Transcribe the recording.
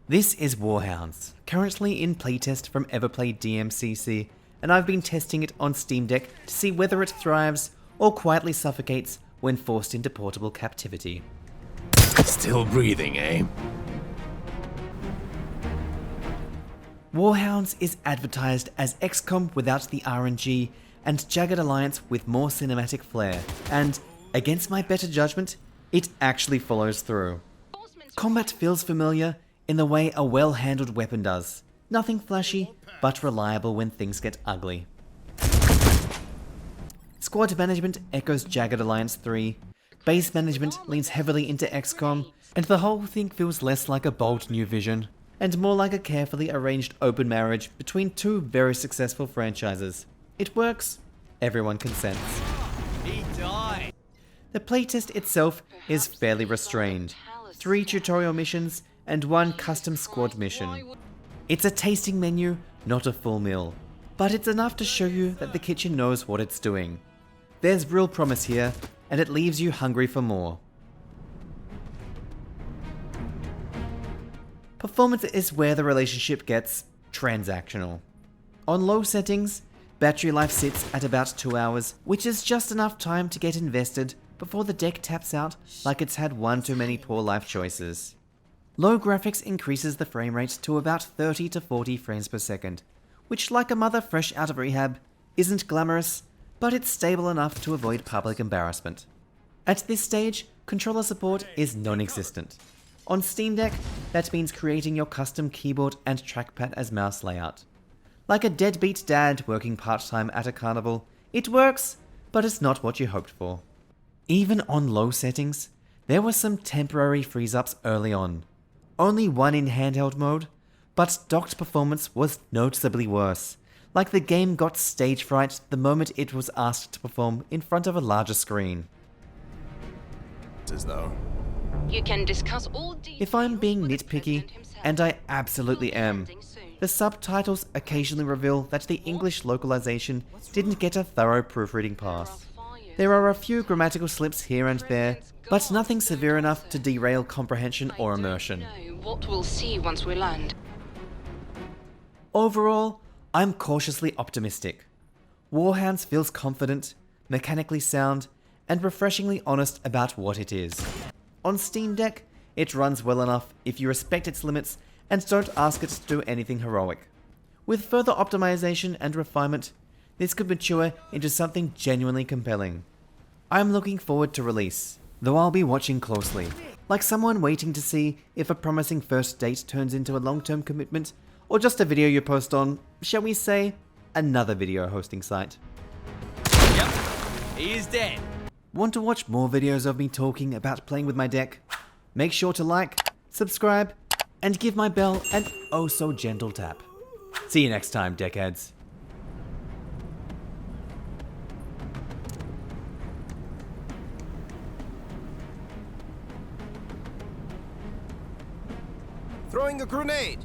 This is Warhounds, currently in playtest from Everplay DMCC, and I've been testing it on Steam Deck to see whether it thrives or quietly suffocates when forced into portable captivity. Still breathing, eh? Warhounds is advertised as XCOM without the RNG and Jagged Alliance with more cinematic flair, and, against my better judgment, it actually follows through. Combat feels familiar in the way a well-handled weapon does. Nothing flashy, but reliable when things get ugly. Squad management echoes Jagged Alliance 3, base management leans heavily into XCOM, and the whole thing feels less like a bold new vision, and more like a carefully arranged open marriage between two very successful franchises. It works, everyone consents. He died. The playtest itself is fairly restrained. 3 tutorial missions and 1 custom squad mission. It's a tasting menu, not a full meal, but it's enough to show you that the kitchen knows what it's doing. There's real promise here, and it leaves you hungry for more. Performance is where the relationship gets transactional. On low settings, battery life sits at about 2 hours, which is just enough time to get invested before the deck taps out like it's had one too many poor life choices. Low graphics increases the frame rate to about 30 to 40 frames per second, which, like a mother fresh out of rehab, isn't glamorous, but it's stable enough to avoid public embarrassment. At this stage, controller support is non-existent. On Steam Deck, that means creating your custom keyboard and trackpad as mouse layout. Like a deadbeat dad working part-time at a carnival, it works, but it's not what you hoped for. Even on low settings, there were some temporary freeze-ups early on. Only one in handheld mode, but docked performance was noticeably worse, like the game got stage fright the moment it was asked to perform in front of a larger screen. As though. You can discuss all details. If I'm being with the nitpicky, president himself. and I absolutely am, the subtitles occasionally reveal that the English localization didn't get a thorough proofreading pass. There are a few grammatical slips here and there, but nothing severe enough to derail comprehension or immersion. I don't know what we'll see once we land. Overall, I'm cautiously optimistic. Warhounds feels confident, mechanically sound, and refreshingly honest about what it is. On Steam Deck, it runs well enough if you respect its limits and don't ask it to do anything heroic. With further optimization and refinement, this could mature into something genuinely compelling. I'm looking forward to release, though I'll be watching closely, like someone waiting to see if a promising first date turns into a long-term commitment, or just a video you post on, shall we say, another video hosting site. Yep, he is dead. Want to watch more videos of me talking about playing with my deck? Make sure to like, subscribe, and give my bell an oh so gentle tap. See you next time, deckheads. Throwing a grenade!